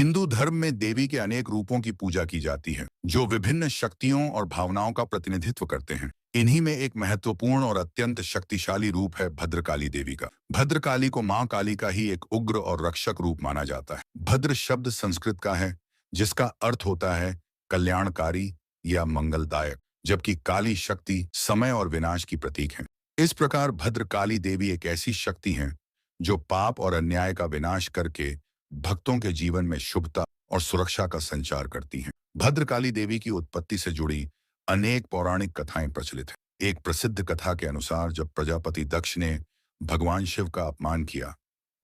हिंदू धर्म में देवी के अनेक रूपों की पूजा की जाती है जो विभिन्न शक्तियों और भावनाओं का प्रतिनिधित्व करते हैं। इन्हीं में एक महत्वपूर्ण और अत्यंत शक्तिशाली रूप है भद्रकाली देवी का। भद्रकाली को मां काली का ही एक उग्र और रक्षक रूप माना जाता है। भद्र शब्द संस्कृत का है जिसका अर्थ होता है कल्याणकारी या मंगलदायक, जबकि काली शक्ति समय और विनाश की प्रतीक है। इस प्रकार भद्रकाली देवी एक ऐसी शक्ति है जो पाप और अन्याय का विनाश करके भक्तों के जीवन में शुभता और सुरक्षा का संचार करती हैं। भद्रकाली देवी की उत्पत्ति से जुड़ी अनेक पौराणिक कथाएं प्रचलित हैं। एक प्रसिद्ध कथा के अनुसार जब प्रजापति दक्ष ने भगवान शिव का अपमान किया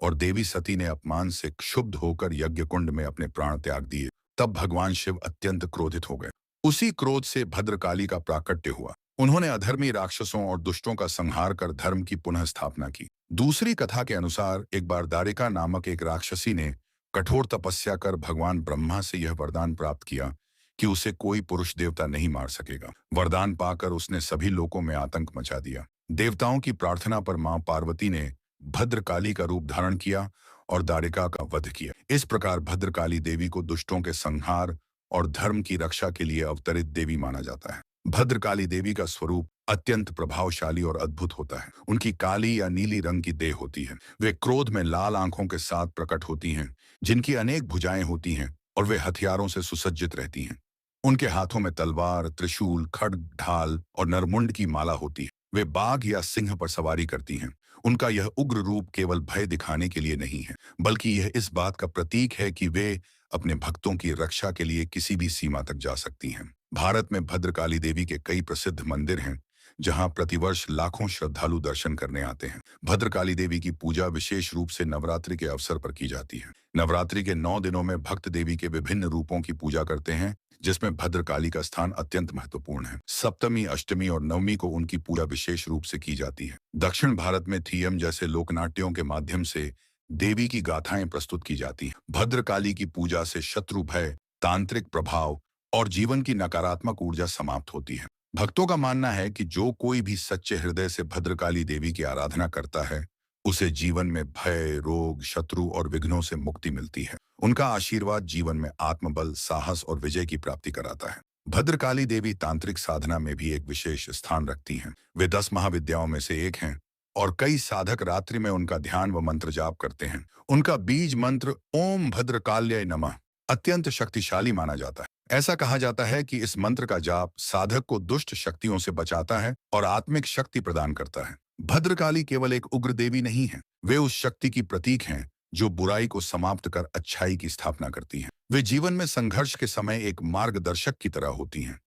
और देवी सती ने अपमान से क्षुब्ध होकर यज्ञ कुंड में अपने प्राण त्याग दिए, तब भगवान शिव अत्यंत क्रोधित हो गए। उसी क्रोध से भद्रकाली का प्राकट्य हुआ। उन्होंने अधर्मी राक्षसों और दुष्टों का संहार कर धर्म की पुनः स्थापना की। दूसरी कथा के अनुसार एक बार दारिका नामक एक राक्षसी ने कठोर तपस्या कर भगवान ब्रह्मा से यह वरदान प्राप्त किया कि उसे कोई पुरुष देवता नहीं मार सकेगा। वरदान पाकर उसने सभी लोकों में आतंक मचा दिया। देवताओं की प्रार्थना पर मां पार्वती ने भद्रकाली का रूप धारण किया और दारिका का वध किया। इस प्रकार भद्रकाली देवी को दुष्टों के संहार और धर्म की रक्षा के लिए अवतरित देवी माना जाता है। भद्रकाली देवी का स्वरूप अत्यंत प्रभावशाली और अद्भुत होता है। उनकी काली या नीली रंग की देह होती है। वे क्रोध में लाल आंखों के साथ प्रकट होती हैं, जिनकी अनेक भुजाएं होती हैं और वे हथियारों से सुसज्जित रहती हैं। उनके हाथों में तलवार, त्रिशूल, खड्ग, ढाल और नरमुंड की माला होती है। वे बाघ या सिंह पर सवारी करती हैं। उनका यह उग्र रूप केवल भय दिखाने के लिए नहीं है, बल्कि यह इस बात का प्रतीक है कि वे अपने भक्तों की रक्षा के लिए किसी भी सीमा तक जा सकती हैं। भारत में भद्रकाली देवी के कई प्रसिद्ध मंदिर हैं जहां प्रतिवर्ष लाखों श्रद्धालु दर्शन करने आते हैं। भद्रकाली देवी की पूजा विशेष रूप से नवरात्रि के अवसर पर की जाती है। नवरात्रि के 9 दिनों में भक्त देवी के विभिन्न रूपों की पूजा करते हैं, जिसमें भद्रकाली का स्थान अत्यंत महत्वपूर्ण है। सप्तमी, अष्टमी और नवमी को उनकी पूजा विशेष रूप से की जाती है। दक्षिण भारत में थीयम जैसे लोकनाट्यों के माध्यम से देवी की गाथाएं प्रस्तुत की जाती हैं। भद्रकाली की पूजा से शत्रु भय, तांत्रिक प्रभाव और जीवन की नकारात्मक ऊर्जा समाप्त होती है। भक्तों का मानना है कि जो कोई भी सच्चे हृदय से भद्रकाली देवी की आराधना करता है, उसे जीवन में भय, रोग, शत्रु और विघ्नों से मुक्ति मिलती है। उनका आशीर्वाद जीवन में आत्मबल, साहस और विजय की प्राप्ति कराता है। भद्रकाली देवी तांत्रिक साधना में भी एक विशेष स्थान रखती हैं। वे 10 महाविद्याओं में से एक हैं और कई साधक रात्रि में उनका ध्यान व मंत्र जाप करते हैं। उनका बीज मंत्र ओम भद्रकाल्याय नमः अत्यंत शक्तिशाली माना जाता है। ऐसा कहा जाता है कि इस मंत्र का जाप साधक को दुष्ट शक्तियों से बचाता है और आत्मिक शक्ति प्रदान करता है। भद्रकाली केवल एक उग्र देवी नहीं है, वे उस शक्ति की प्रतीक हैं जो बुराई को समाप्त कर अच्छाई की स्थापना करती हैं। वे जीवन में संघर्ष के समय एक मार्गदर्शक की तरह होती हैं।